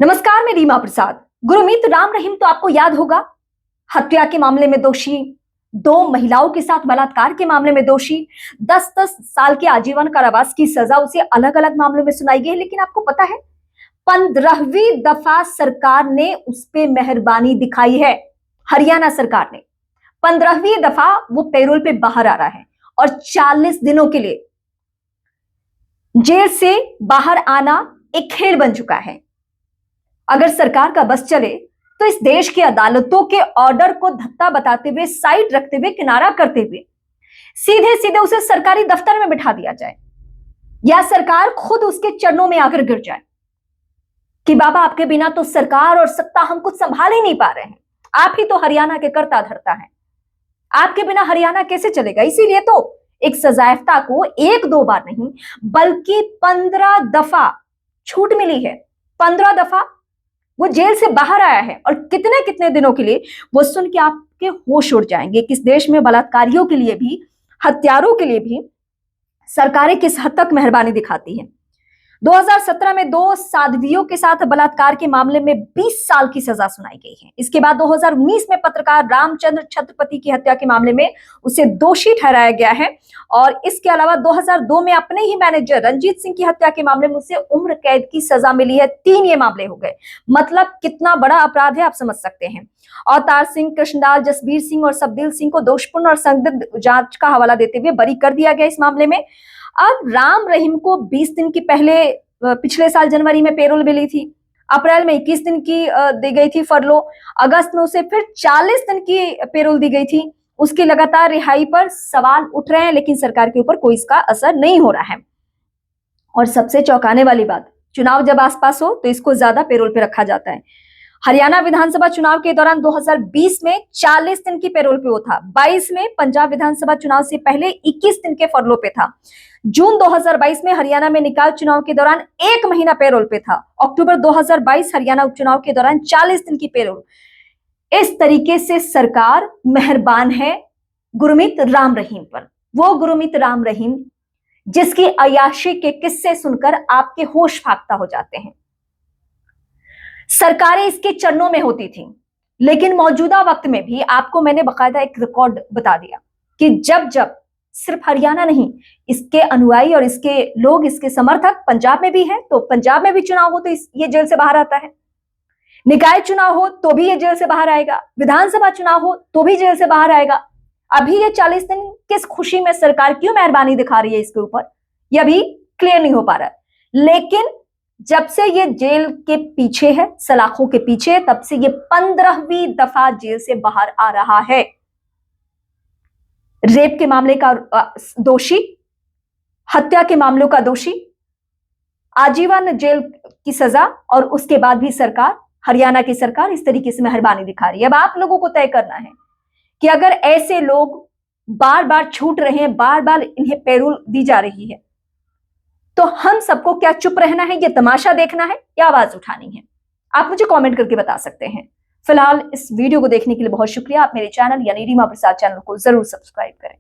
नमस्कार, मैं रीमा प्रसाद। गुरमीत राम रहीम तो आपको याद होगा, हत्या के मामले में दोषी, दो महिलाओं के साथ बलात्कार के मामले में दोषी, 10-10 साल के आजीवन कारावास की सजा उसे अलग अलग मामलों में सुनाई गई। लेकिन आपको पता है, 15वीं दफा सरकार ने उस पे मेहरबानी दिखाई है। हरियाणा सरकार ने 15वीं दफा वो पैरोल पे बाहर आ रहा है और 40 दिनों के लिए जेल से बाहर आना एक खेल बन चुका है। अगर सरकार का बस चले तो इस देश की अदालतों के ऑर्डर को धत्ता बताते हुए, साइड रखते हुए, किनारा करते हुए सीधे सीधे उसे सरकारी दफ्तर में बिठा दिया जाए, या सरकार खुद उसके चरणों में आकर गिर जाए कि बाबा, आपके बिना तो सरकार और सत्ता हम कुछ संभाल ही नहीं पा रहे हैं, आप ही तो हरियाणा के कर्ता धर्ता हैं, आपके बिना हरियाणा कैसे चलेगा। इसीलिए तो एक सजायाफ्ता को एक दो बार नहीं बल्कि 15 दफा छूट मिली है। 15 दफा वो जेल से बाहर आया है और कितने कितने दिनों के लिए, वो सुन के आपके होश उड़ जाएंगे कि इस देश में बलात्कारियों के लिए भी, हत्यारों के लिए भी सरकारें किस हद तक मेहरबानी दिखाती हैं। 2017 में दो साध्वियों के साथ बलात्कार के मामले में 20 साल की सजा सुनाई गई है। इसके बाद 2019 में पत्रकार रामचंद्र छत्रपति की हत्या के मामले में उसे दोषी ठहराया गया है और इसके अलावा 2002 में अपने ही मैनेजर रंजीत सिंह की हत्या के मामले में उसे उम्र कैद की सजा मिली है। 3 ये मामले हो गए। मतलब कितना बड़ा अपराध है, आप समझ सकते हैं। अवतार सिंह, कृष्णलाल, जसबीर सिंह और सबदिल सिंह को दोषपूर्ण और संदिग्ध जांच का हवाला देते हुए बरी कर दिया गया इस मामले में। अब राम रहीम को 20 दिन की पहले पिछले साल जनवरी में पेरोल मिली थी, अप्रैल में 21 दिन की दी गई थी फरलो, अगस्त में उसे फिर 40 दिन की पेरोल दी गई थी। उसकी लगातार रिहाई पर सवाल उठ रहे हैं, लेकिन सरकार के ऊपर कोई इसका असर नहीं हो रहा है। और सबसे चौंकाने वाली बात, चुनाव जब आसपास हो तो इसको ज्यादा पेरोल पे रखा जाता है। हरियाणा विधानसभा चुनाव के दौरान 2020 में 40 दिन की पेरोल पे वो था, 22 में पंजाब विधानसभा चुनाव से पहले 21 दिन के फरलो पे था, जून 2022 में हरियाणा में निकाय चुनाव के दौरान 1 महीना पेरोल पे था, अक्टूबर 2022 हरियाणा उपचुनाव के दौरान 40 दिन की पेरोल। इस तरीके से सरकार मेहरबान है गुरमीत राम रहीम पर। वो गुरमीत राम रहीम जिसकी अय्याशी के किस्से सुनकर आपके होश फाख्ता हो जाते हैं। सरकारें इसके चरणों में होती थी, लेकिन मौजूदा वक्त में भी आपको मैंने बकायदा एक रिकॉर्ड बता दिया कि जब जब सिर्फ हरियाणा नहीं, इसके अनुयायी और इसके लोग, इसके समर्थक पंजाब में भी है, तो पंजाब में भी चुनाव हो तो ये जेल से बाहर आता है, निकाय चुनाव हो तो भी ये जेल से बाहर आएगा, विधानसभा चुनाव हो तो भी जेल से बाहर आएगा। अभी ये 40 दिन किस खुशी में सरकार क्यों मेहरबानी दिखा रही है इसके ऊपर, ये अभी क्लियर नहीं हो पा रहा है। लेकिन जब से ये जेल के पीछे है, सलाखों के पीछे, तब से ये 15वीं दफा जेल से बाहर आ रहा है। रेप के मामले का दोषी, हत्या के मामलों का दोषी, आजीवन जेल की सजा, और उसके बाद भी सरकार, हरियाणा की सरकार इस तरीके से मेहरबानी दिखा रही है। अब आप लोगों को तय करना है कि अगर ऐसे लोग बार बार छूट रहे हैं, बार बार इन्हें पैरोल दी जा रही है, तो हम सबको क्या चुप रहना है, ये तमाशा देखना है या आवाज उठानी है? आप मुझे कमेंट करके बता सकते हैं। फिलहाल इस वीडियो को देखने के लिए बहुत शुक्रिया। आप मेरे चैनल यानी रीमा प्रसाद चैनल को जरूर सब्सक्राइब करें।